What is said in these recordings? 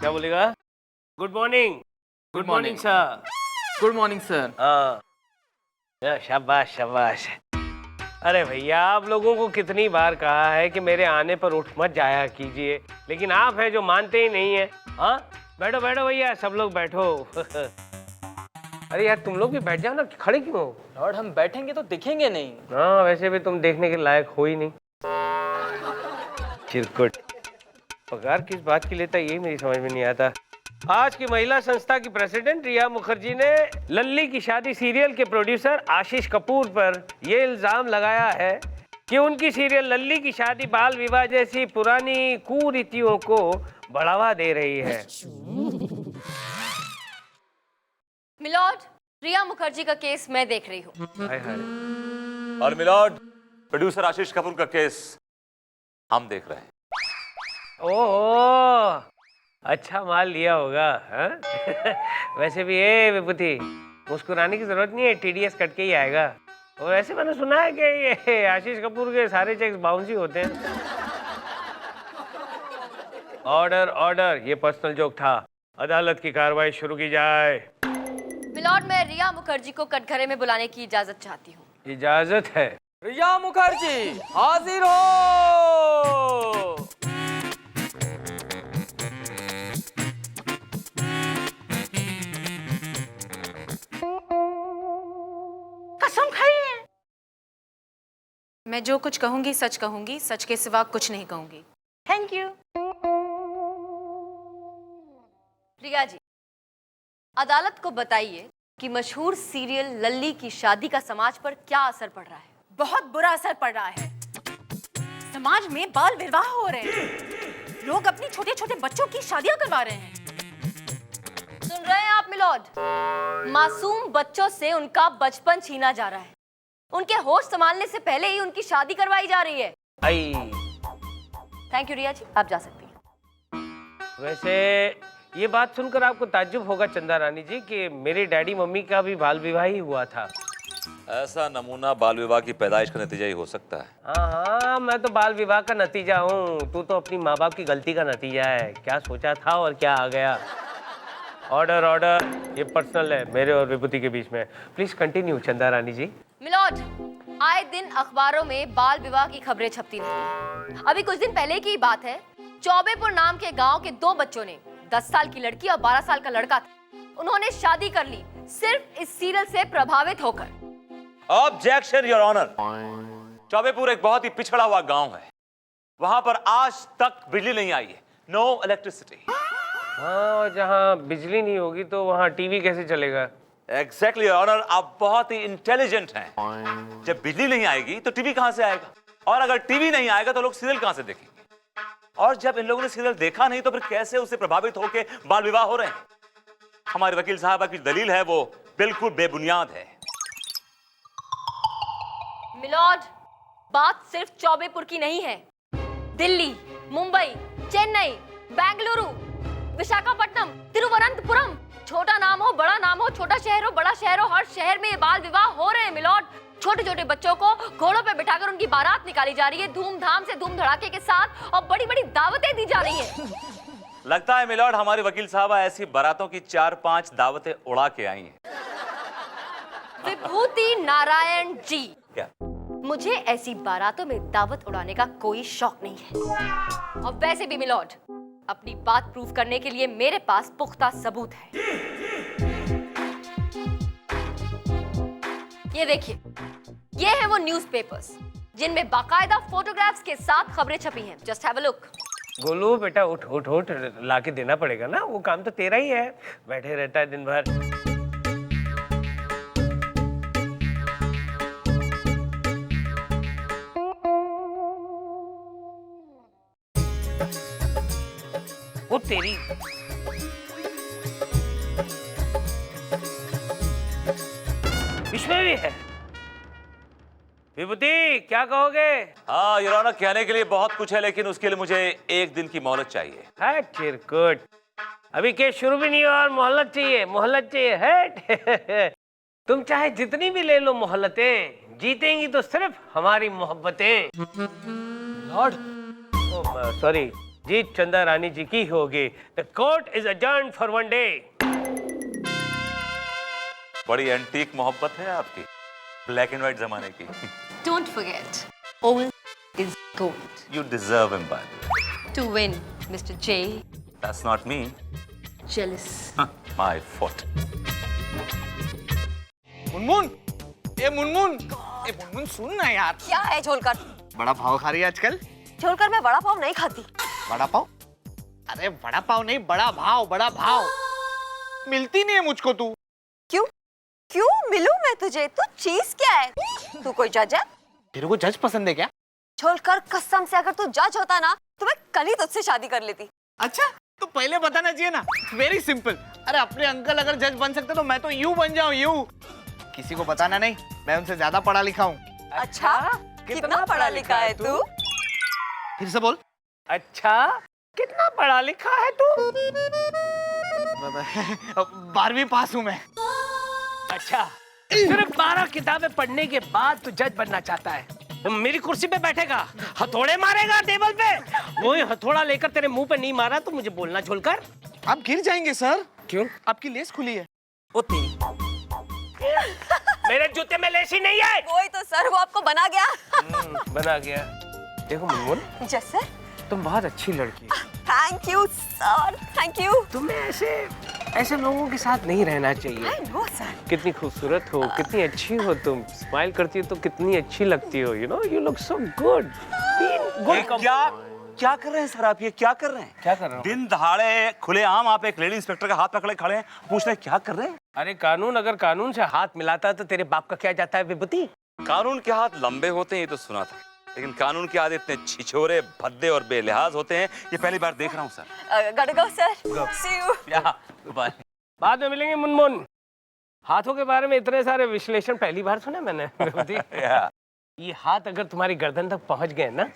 क्या बोलेगा? Good morning. Good morning sir. Good morning sir. हाँ, शाबाश शाबाश। अरे भैया, आप लोगों को कितनी बार कहा है कि मेरे आने पर उठ मत जाया कीजिए, लेकिन आप हैं जो मानते ही नहीं है। हाँ, बैठो बैठो भैया, सब लोग बैठो। अरे यार, तुम लोग भी बैठ जाओ ना, खड़े क्यों हो? लॉर्ड, हम बैठेंगे तो दिखेंगे नहीं। हाँ, वैसे भी तुम देखने के लायक हो ही नहीं। चिरकुट। पगार किस बात की लेता है, यही मेरी समझ में नहीं आता। आज की महिला संस्था की प्रेसिडेंट रिया मुखर्जी ने लल्ली की शादी सीरियल के प्रोड्यूसर आशीष कपूर पर यह इल्जाम लगाया है कि उनकी सीरियल लल्ली की शादी बाल विवाह जैसी पुरानी कुरीतियों को बढ़ावा दे रही है। मिलॉर्ड, रिया मुखर्जी का केस मैं देख रही हूँ। हाय हाय। और मिलॉर्ड, प्रोड्यूसर आशीष कपूर का केस हम देख रहे हैं। ओह, अच्छा माल लिया होगा। हाँ? वैसे भी विभूति, मुस्कुराने की जरूरत नहीं है, टीडीएस कट के ही आएगा। और ऐसे मैंने सुना है कि ये आशीष कपूर के सारे चेक्स बाउंस ही होते हैं। ऑर्डर ऑर्डर, ये पर्सनल जोक था। अदालत की कार्रवाई शुरू की जाए। मिलॉर्ड, मैं रिया मुखर्जी को कटघरे में बुलाने की इजाजत चाहती हूँ। इजाजत है। रिया मुखर्जी हाजिर हो। कसम खाई है। मैं जो कुछ कहूंगी सच कहूंगी, सच के सिवा कुछ नहीं कहूंगी। Thank you. रिया जी, अदालत को बताइए कि मशहूर सीरियल लल्ली की शादी का समाज पर क्या असर पड़ रहा है। बहुत बुरा असर पड़ रहा है। समाज में बाल विवाह हो रहे हैं। लोग अपनी छोटे छोटे बच्चों की शादियां करवा रहे हैं। सुन रहे हैं आप मिलॉर्ड? मासूम बच्चों से उनका बचपन छीना जा रहा है। उनके होश संभालने से पहले ही उनकी शादी करवाई जा रही है। आई। थैंक यू रिया जी, आप जा सकती हैं। वैसे ये बात सुनकर आपको ताज्जुब होगा चंदा रानी जी कि मेरे डैडी मम्मी का भी बाल विवाह ही हुआ था। ऐसा नमूना बाल विवाह की पैदाइश का नतीजा ही हो सकता है। हाँ हाँ, मैं तो बाल विवाह का नतीजा हूँ। तू तो अपनी माँ बाप की गलती का नतीजा है। क्या सोचा था और क्या आ गया। ऑर्डर ऑर्डर, ये पर्सनल है मेरे और विभूति के बीच में। प्लीज कंटिन्यू चंदा रानी जी। मिलॉर्ड, आए दिन अखबारों में बाल विवाह की खबरें छपती रहती हैं। अभी कुछ दिन पहले की बात है, चौबेपुर नाम के गांव के दो बच्चों ने, 10 साल की लड़की और 12 साल का लड़का था, उन्होंने शादी कर ली सिर्फ इस सीरियल से प्रभावित होकर। Objection your honour. चौबेपुर एक बहुत ही पिछड़ा हुआ गांव है। वहां पर आज तक बिजली नहीं आई है। No electricity. हाँ, और जहाँ बिजली नहीं होगी तो वहाँ टीवी कैसे चलेगा? एग्जैक्टली योर ऑनर, आप बहुत ही इंटेलिजेंट हैं। जब बिजली नहीं आएगी तो टीवी कहां से आएगा, और अगर टीवी नहीं आएगा तो लोग सीरियल कहां से देखेंगे, और जब इन लोगों ने सीरियल देखा नहीं तो फिर कैसे उससे प्रभावित होकर बाल विवाह हो रहे हैं। हमारे वकील साहबा की दलील है वो बिल्कुल बेबुनियाद है। मिलॉर्ड, बात सिर्फ चौबेपुर की नहीं है। दिल्ली, मुंबई, चेन्नई, बेंगलुरु, विशाखापट्टनम, तिरुवनंतपुरम, छोटा नाम हो बड़ा नाम हो, छोटा शहर हो बड़ा शहर हो, हर शहर में ये बाल विवाह हो रहे हैं मिलॉर्ड। छोटे छोटे बच्चों को घोड़ों पे बिठाकर उनकी बारात निकाली जा रही है, धूमधाम से, धूम धड़ाके के साथ, और बड़ी बड़ी दावतें दी जा रही है। लगता है मिलॉर्ड हमारे वकील साहबा ऐसी बारातों की 4-5 दावतें उड़ा के आई हैं। विभूति नारायण जी, क्या? मुझे ऐसी बारातों में दावत उड़ाने का कोई शौक नहीं है। और वैसे भी मिलॉर्ड, अपनी बात प्रूव करने के लिए मेरे पास पुख्ता सबूत है। ये देखिए, ये है वो न्यूज़पेपर्स जिनमें बाकायदा फोटोग्राफ्स के साथ खबरें छपी हैं। Just have a look. Golu बेटा, उठ उठ उठ, ला के देना पड़ेगा ना, वो काम तो तेरा ही है। बैठे रहता है दिन भर। वो तेरी। इसमें भी है। विभूति, क्या कहोगे? हाँ योर ऑनर, कहने के लिए बहुत कुछ है, लेकिन उसके लिए मुझे 1 दिन की मोहलत चाहिए। है चिरकुट, अभी केस शुरू भी नहीं हुआ और मोहलत चाहिए? मोहलत चाहिए है? तुम चाहे जितनी भी ले लो मोहलतें, जीतेंगी तो सिर्फ हमारी मोहब्बतें। लॉर्ड, सॉरी, जीत चंदा रानी जी की होगी। The court is adjourned for 1 day. बड़ी एंटीक मोहब्बत है आपकी, ब्लैक एंड व्हाइट जमाने की। Don't forget, old is gold. You deserve him, by the way. To win, Mr. J. That's not me. Jealous. My foot. Munmun, ए मुनमुन सुन ना यार। क्या है झोलकर? बड़ा पाव खा रही है आजकल? झोलकर मैं बड़ा पाव नहीं खाती। बड़ा पाव? अरे बड़ा पाव नहीं, बड़ा भाव। मिलती नहीं है मुझको तू। क्यों मिलूं मैं तुझे? तू चीज क्या है? तू कोई जज है? तेरे को जज पसंद है क्या? झोलकर कसम से अगर तू जज होता ना तो मैं कल ही तुझसे शादी कर लेती। अच्छा, तो पहले बताना चाहिए ना। Very simple. अरे अपने अंकल अगर जज बन सकते तो मैं तो यूं बन जाऊं, यूं। किसी को बताना नहीं, मैं उनसे ज्यादा पढ़ा लिखा हूँ। अच्छा, कितना पढ़ा लिखा है तू? फिर से बोल। अच्छा, कितना पढ़ा लिखा है तू? 12वीं पास हूँ मैं। अच्छा, सिर्फ 12 किताबें पढ़ने के बाद तू जज बनना चाहता है? तो मेरी कुर्सी पे बैठेगा, हथौड़े मारेगा टेबल पे। वही हथौड़ा लेकर तेरे मुंह पे नहीं मारा तो मुझे बोलना झोलकर। आप गिर जाएंगे सर। क्यों? आपकी लेस खुली है। वो तेरी मेरे जूते में लेसी नहीं है। वही तो सर, वो आपको बना गया। बना गया। देखो मुनमुन, यस सर। तुम बहुत अच्छी लड़की हो। Thank you sir, thank you. तुम्हें ऐसे लोगों के साथ नहीं रहना चाहिए। I know sir. कितनी खूबसूरत हो, कितनी अच्छी हो तुम। स्माइल करती हो तो कितनी अच्छी लगती हो। You know, you look so good. क्या कर रहे हैं सर आप? ये क्या कर रहे हैं? क्या कर रहा हूँ? दिन दहाड़े खुलेआम आप एक लेडी इंस्पेक्टर का हाथ पकड़े खड़े हैं, पूछ रहे हैं क्या कर रहे हैं? अरे कानून अगर कानून से हाथ मिलाता तो तेरे बाप का क्या जाता है विभूति? कानून के हाथ लंबे होते हैं ये तो सुना था, लेकिन कानून के हाथ इतने छिछोरे, भद्दे और बेलिहाज होते हैं ये पहली बार देख रहा हूँ sir. Got go sir. See you. Bye. बाद में मिलेंगे मुनमुन। हाथों के बारे में इतने सारे विश्लेषण पहली बार सुने मैंने विभूति। ये हाथ अगर तुम्हारी गर्दन तक पहुंच गए ना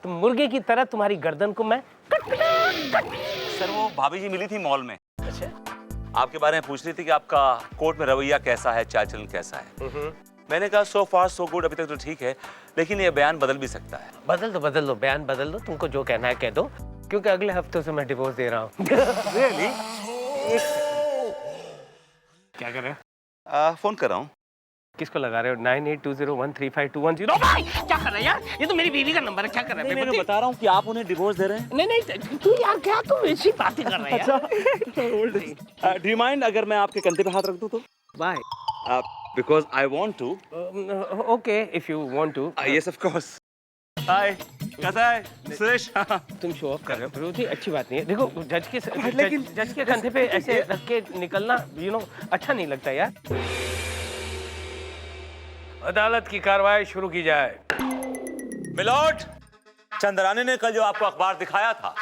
तो मुर्गे की तरह तुम्हारी गर्दन को मैं सर वो भाभी जी मिली थी मॉल में, अच्छा आपके बारे में पूछ रही थी कि आपका कोर्ट में रवैया कैसा है, चाल चलन कैसा है। मैंने कहा सो फार सो गुड, अभी तक तो ठीक है, लेकिन ये बयान बदल भी सकता है। बदल दो बयान बदल दो, तुमको जो कहना है कह दो, क्योंकि अगले हफ्ते से मैं डिवोर्स दे रहा हूँ। Really? क्या कर रहे हो? फोन कर रहा हूँ। किसको लगा रहे हो? 9820135210। भाई क्या कर रहे हो यार? ये तो मेरी बीवी का नंबर है। क्या कर रहे हो? मैं बता रहा हूँ कि आप उन्हें डिवोर्स दे रहे हैं। नहीं तू यार क्या तुम ऐसी बातें कर रहे हो? डू यू माइंड अगर मैं आपके कंधे पे हाथ रख दूँ तो? Why? Because I want to. Okay, if you want to. Yes, of course. Hi. कैसा है सुरेश? तुम शो ऑफ कर रहे हो विरोधी, अच्छी बात नहीं है। देखो जज के कंधे पे ऐसे रख के निकलना अच्छा नहीं लगता यार। अदालत की कार्रवाई शुरू की जाए। मिलॉर्ड, चंद्रानी ने कल जो आपको अखबार दिखाया था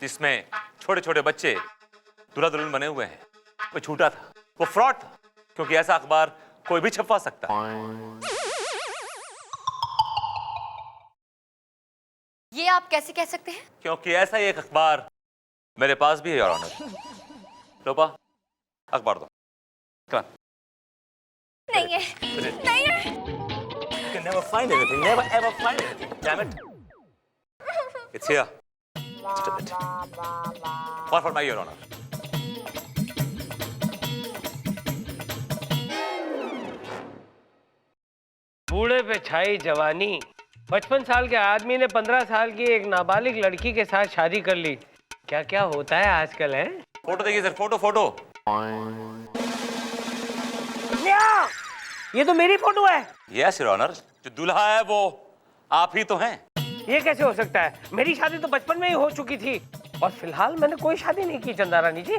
जिसमें छोटे छोटे बच्चे दूल्हा दुल्हन बने हुए हैं, वो झूठा था, वो फ्रॉड था, क्योंकि ऐसा अखबार कोई भी छपवा सकता है। ये आप कैसे कह सकते हैं? क्योंकि ऐसा ही एक अखबार मेरे पास भी है योर ऑनर। लोपा अखबार दो। Come on. नहीं है, नहीं है। You can never find anything. Never ever find anything. Damn it. It's here. Just a bit. One for my your honor. बूढ़े पे छाई जवानी। 55 साल के आदमी ने 15 साल की एक नाबालिग लड़की के साथ शादी कर ली। क्या क्या होता है आजकल है? फोटो देखिए सर, फोटो। ये तो मेरी फोटो है। Yes, your honor. जो दूल्हा है वो आप ही तो हैं। ये कैसे हो सकता है? मेरी शादी तो बचपन में ही हो चुकी थी और फिलहाल मैंने कोई शादी नहीं की चंदा रानी जी।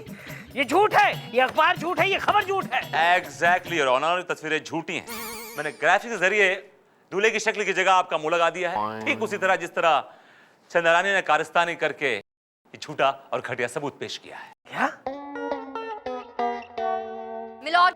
ये झूठ है, ये अखबार झूठ है, ये खबर झूठ है। Exactly, your honor. तस्वीरें झूठी हैं। मैंने ग्राफिक्स के जरिए दूल्हे की शक्ल की जगह आपका मुंह लगा दिया है, ठीक उसी तरह जिस तरह चंद्रानी ने कारस्तानी करके ये झूठा और घटिया सबूत पेश किया है। क्या? मिलॉर्ड,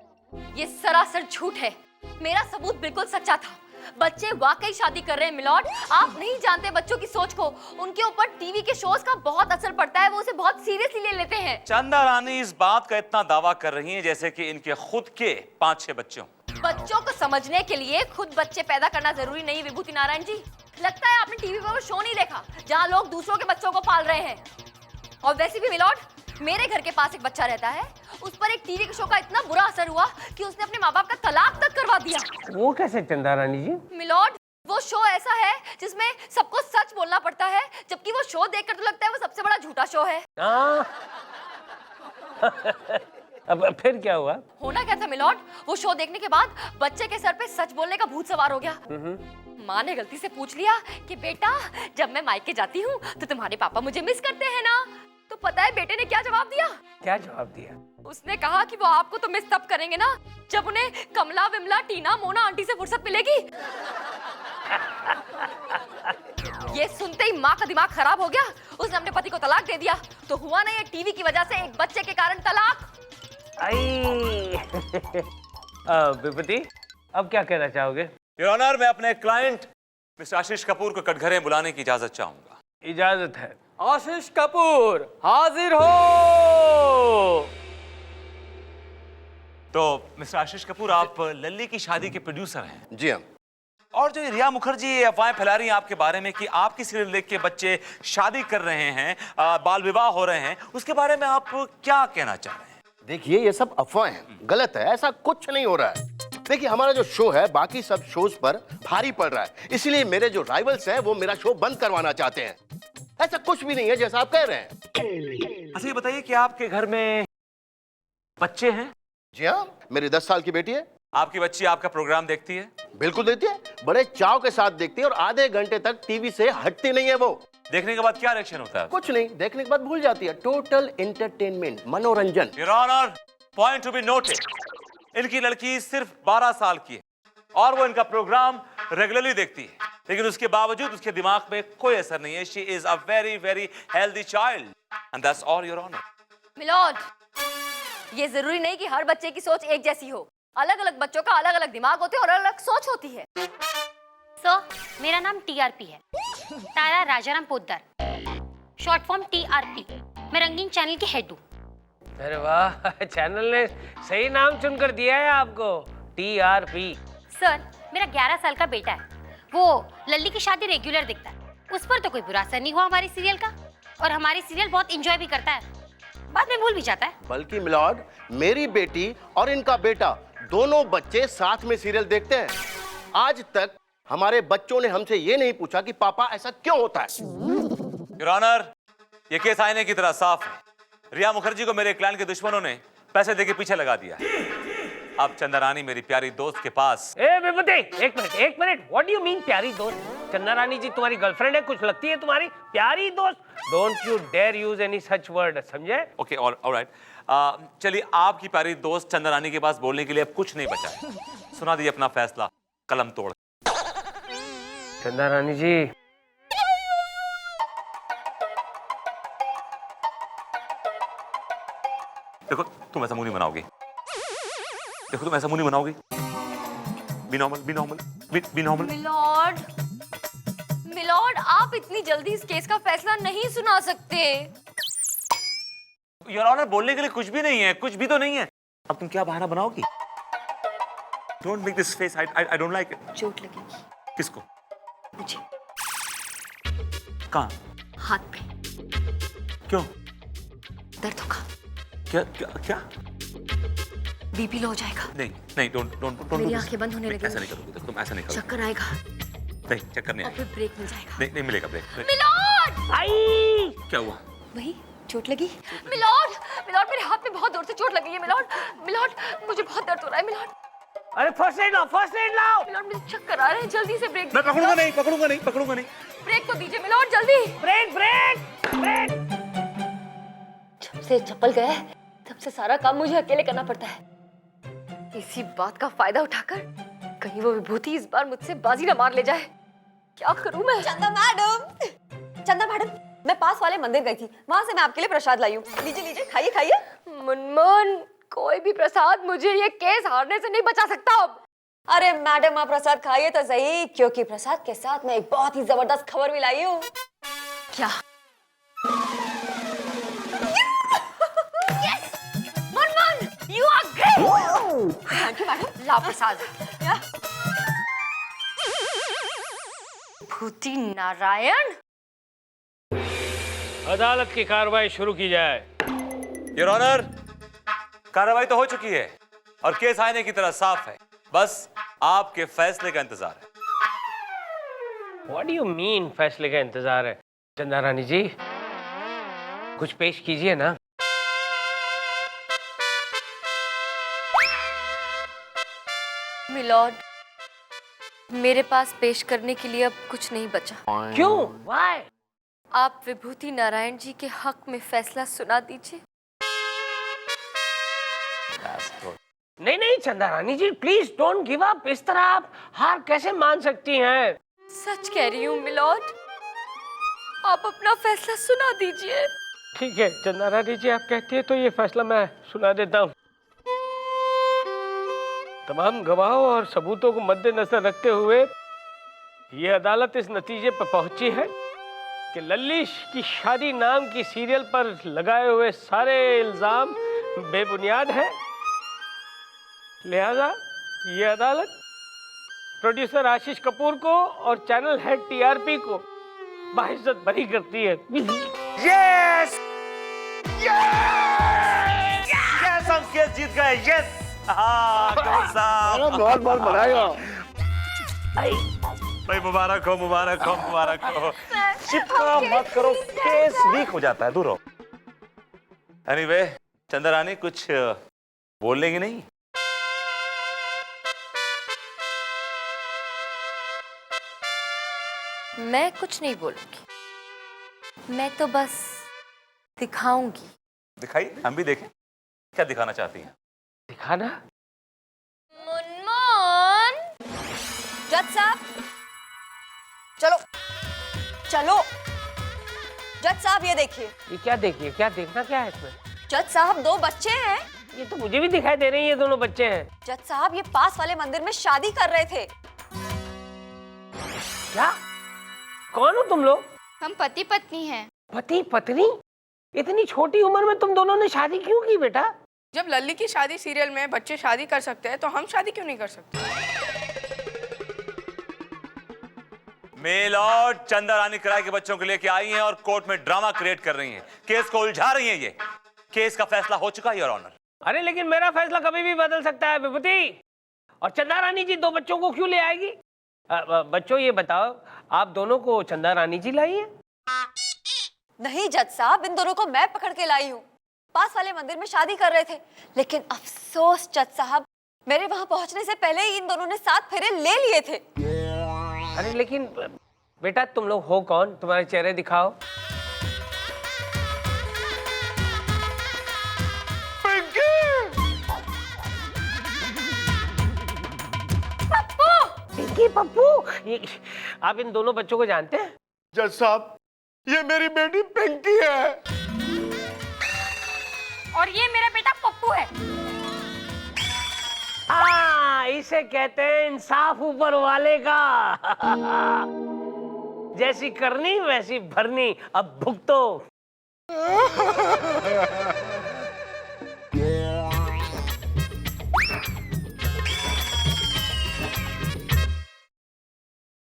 ये सरासर झूठ है। मेरा सबूत बिल्कुल सच्चा था। बच्चे वाकई शादी कर रहे हैं मिलॉर्ड। आप नहीं जानते बच्चों की सोच को। उनके ऊपर टीवी के शोज का बहुत असर पड़ता है, वो उसे बहुत सीरियसली ले लेते हैं। चंदा रानी इस बात का इतना दावा कर रही हैं जैसे कि इनके खुद के 5-6 बच्चे हों। बच्चों को समझने के लिए खुद बच्चे पैदा करना जरूरी नहीं विभूति नारायण जी। लगता है आपने टीवी पर वो शो नहीं देखा जहाँ लोग दूसरों के बच्चों को पाल रहे हैं। और वैसे भी मिलॉर्ड, मेरे घर के पास एक बच्चा रहता है, उस पर एक टीवी के शो का इतना बुरा असर हुआ कि उसने अपने माँ बाप का तलाक तक करवा दिया। वो कैसे चंदा रानी जी? मिलॉर्ड, वो शो ऐसा है जिसमें सबको सच बोलना पड़ता है, जबकि वो शो देखकर तो लगता है वो सबसे बड़ा झूठा शो है। अब फिर क्या हुआ? होना क्या था मिलॉर्ड, वो शो देखने के बाद बच्चे के सर पे सच बोलने का भूत सवार हो गया। माँ ने गलती से पूछ लिया कि बेटा, जब मैं मायके जाती हूँ तो तुम्हारे पापा मुझे मिस करते हैं ना? तो पता है बेटे ने क्या जवाब दिया? क्या जवाब दिया? उसने कहा कि वो आपको तो मिस तब करेंगे ना जब उन्हें कमला, विमला, टीना, मोना आंटी से फुर्सत मिलेगी। ये सुनते ही माँ का दिमाग खराब हो गया। उसने अपने पति को तलाक दे दिया। तो हुआ ना ये टीवी की वजह से एक बच्चे के कारण तलाक। विभूति, अब क्या कहना चाहोगे? योर ऑनर, मैं अपने क्लाइंट मिस्टर आशीष कपूर को कटघरे बुलाने की इजाजत चाहूंगा। इजाजत है। आशीष कपूर हाजिर हो। तो मिस्टर आशीष कपूर, आप लल्ली की शादी के प्रोड्यूसर हैं। जी हाँ। और जो ये रिया मुखर्जी ये अफवाहें फैला रही हैं आपके बारे में कि आपकी सीरियल देख के बच्चे शादी कर रहे हैं, बाल विवाह हो रहे हैं, उसके बारे में आप क्या कहना चाह रहे हैं? देखिए, ये सब अफवाहें हैं, गलत है, ऐसा कुछ नहीं हो रहा है। देखिए, हमारा जो शो है बाकी सब शोज पर भारी पड़ रहा है, इसलिए मेरे जो राइवल्स हैं वो मेरा शो बंद करवाना चाहते हैं। ऐसा कुछ भी नहीं है जैसा आप कह रहे हैं। अच्छा, ये बताइए कि आपके घर में बच्चे हैं? जी हाँ, मेरी 10 साल की बेटी है। आपकी बच्ची आपका प्रोग्राम देखती है? बिल्कुल देखती है, बड़े चाव के साथ देखती है और आधे घंटे तक टीवी से हटती नहीं है वो। देखने के बाद क्या रिएक्शन होता है? कुछ नहीं, देखने के बाद भूल जाती है। टोटल एंटरटेनमेंट, मनोरंजन। Your honour, point to be noted, इनकी लड़की सिर्फ 12 साल की है और वो इनका प्रोग्राम रेगुलरली देखती है, लेकिन उसके बावजूद उसके दिमाग में कोई असर नहीं है। She is a very very healthy child and that's all your honour. Milord, ये जरूरी नहीं कि हर बच्चे की सोच एक जैसी हो। अलग अलग बच्चों का अलग अलग दिमाग होते हैं और अलग अलग सोच होती है। सर, मेरा नाम टीआरपी है, Tara Rajaram Poddar, short form TRP. मैं रंगीन चैनल की हेड हूँ। अरे वाह, चैनल ने सही नाम चुनकर दिया है आपको, टीआरपी। सर, मेरा 11 साल का बेटा है, वो लल्ली की शादी रेगुलर देखता है। उस पर तो कोई बुरा असर नहीं हुआ हमारी सीरियल का, और हमारी सीरियल बहुत इंजॉय भी करता है, बाद में भूल भी जाता है। बल्कि मिलॉर्ड, मेरी बेटी और इनका बेटा दोनों बच्चे साथ में सीरियल देखते हैं। आज तक हमारे बच्चों ने हमसे ये नहीं पूछा कि पापा ऐसा क्यों होता है। योर ऑनर, ये केस आईने की तरह साफ है। रिया मुखर्जी को मेरे क्लाइंट के दुश्मनों ने पैसे देके पीछे लगा दिया। अब चंदा रानी मेरी प्यारी दोस्त के पास। ए विभूति, एक minute, what do you mean प्यारी दोस्त? चंदा रानी जी तुम्हारी गर्लफ्रेंड है, कुछ लगती है तुम्हारी प्यारी दोस्त? Don't you dare use any such word, समझे? Okay, alright. चलिए, आपकी प्यारी दोस्त चंदा रानी के पास बोलने के लिए अब कुछ नहीं बचा है। सुना दिए अपना फैसला, कलम तोड़। चंदा रानी जी, देखो, तुम ऐसा मुंह नहीं बनाओगी। देखो, तुम ऐसा मुंह नहीं बनाओगी। Be normal, be normal, be normal. Milord, milord, आप इतनी जल्दी इस केस का फैसला नहीं सुना सकते। योर ऑनर, बोलने के लिए कुछ भी नहीं है, कुछ भी तो नहीं है। अब तुम क्या बहाना बनाओगी? Don't make this face, I don't like it. चोट लगेगी। किसको? मुझे। कहाँ? हाथ पे। क्यों? दर्द होगा। क्या क्या क्या? बीपी लो हो जाएगा। नहीं, डोंट। मेरी आंखें बंद होने लगेंगी। ऐसा नहीं करोगे, देखो, तुम ऐसा नहीं करोगे। चक्कर आएगा नहीं, चक्कर नहीं और आएगा। फिर ब्रेक मिल जाएगा। नहीं मिलेगा ब्रेक। मिलॉर्ड, आई क्या हुआ? वही चोट लगी। मिलॉर्ड, मिलॉर्ड, मेरे हाथ में बहुत जोर से चोट लगी है। मिलॉर्ड, मिलॉर्ड, मुझे बहुत दर्द हो रहा है। मिलॉर्ड, अरे फर्स्ट एड लाओ, फर्स्ट एड लाओ। मिलॉर्ड, मुझे चक्कर आ रहे हैं, जल्दी से ब्रेक। मैं पकड़ूंगा नहीं। ब्रेक तो दीजिए मिलॉर्ड, जल्दी। ब्रेक। जब से चप्पल गया है तब से सारा काम मुझे अकेले करना पड़ता है। इसी बात का फायदा उठाकर कहीं वो विभूति इस बार मुझसे बाजी न मार ले जाए। क्या करूं मैं? चंदा मैडम, मैं पास वाले मंदिर गई थी, वहाँ से मैं आपके लिए प्रसाद लाई हूँ। लीजिए, खाइए। मुनमुन, कोई भी प्रसाद मुझे ये केस हारने से नहीं बचा सकता अब। अरे मैडम, आप प्रसाद खाइए तो सही, क्योंकि प्रसाद के साथ मैं एक बहुत ही जबरदस्त खबर भी लाई हूँ। क्या? Munmun, you are great. Thank you madam. ला प्रसाद। विभूति नारायण। अदालत की कार्रवाई शुरू की जाए। योर ऑनर, कार्रवाई तो हो चुकी है और केस आईने की तरह साफ है। बस आपके फैसले का इंतजार है। What do you mean फैसले का इंतजार है? चंदा रानी जी, कुछ पेश कीजिए ना। मिलॉर्ड, मेरे पास पेश करने के लिए अब कुछ नहीं बचा। क्यों? Why? आप विभूति नारायण जी के हक में फैसला सुना दीजिए। नहीं नहीं चंदा रानी जी, प्लीज डोंट गिव अप। इस तरह आप हार कैसे मान सकती हैं? सच कह रही हूँ मिलॉर्ड, आप अपना फैसला सुना दीजिए। ठीक है चंदा रानी जी, आप कहती है तो ये फैसला मैं सुना देता हूँ। तमाम गवाहों और सबूतों को मद्देनजर रखते हुए ये अदालत इस नतीजे पर पहुंची है कि लल्ली की शादी नाम की सीरियल पर लगाए हुए सारे इल्जाम बेबुनियाद हैं। लिहाजा ये अदालत प्रोड्यूसर आशीष कपूर को और चैनल हेड टीआरपी को बाइज्जत बरी करती है। यस यस, हम केस जीत गए। यस, हाँ कौन साहब, बहुत बहुत बधाई। भाई मुबारक हो, मुबारक हो, मुबारक हो। चिपका मत करो, केस लीक हो जाता है, दूर हो। एनीवे, चंदा रानी कुछ बोलने की नहीं? मैं कुछ नहीं बोलूंगी, मैं तो बस दिखाऊंगी। दिखाइए, हम भी देखें क्या दिखाना चाहती हैं। दिखाना? मुनमुन, जज साहब, चलो चलो। जज साहब ये देखिए। ये क्या देखिए? क्या देखना क्या है इसमें? जज साहब, दो बच्चे हैं। ये तो मुझे भी दिखाई दे रही है, ये दोनों बच्चे हैं। जज साहब, ये पास वाले मंदिर में शादी कर रहे थे। क्या? कौन हो तुम लोग? हम पति पत्नी हैं। पति पत्नी? इतनी छोटी उम्र में तुम दोनों ने शादी क्यों की बेटा? जब लल्ली की शादी सीरियल में बच्चे शादी कर सकते हैं तो हम शादी क्यों नहीं कर सकते? मेल और चंदा रानी किराए के बच्चों को लेके आई हैं और कोर्ट में ड्रामा क्रिएट कर रही हैं, केस को उलझा रही हैं। ये केस का फैसला हो चुका है योर ऑनर। अरे लेकिन मेरा फैसला कभी भी बदल सकता है विभूति। और चंदा रानी जी दो बच्चों को क्यों ले आएगी? बच्चों ये बताओ, आप दोनों को चंदा रानी जी लाई है? नहीं जज साहब, इन दोनों को मैं पकड़ के लाई हूँ। पास वाले मंदिर में शादी कर रहे थे, लेकिन अफसोस जज साहब, मेरे वहां पहुंचने से पहले ही इन दोनों ने 7 फेरे ले लिए थे। अरे लेकिन बेटा तुम लोग हो कौन? तुम्हारे चेहरे दिखाओ। पिंकी पप्पू, आप इन दोनों बच्चों को जानते हैं? जज साहब, ये मेरी बेटी पिंकी है। और ये मेरा बेटा पप्पू है। हाँ, इसे कहते हैं इंसाफ ऊपर वाले का। जैसी करनी वैसी भरनी, अब भुगतो।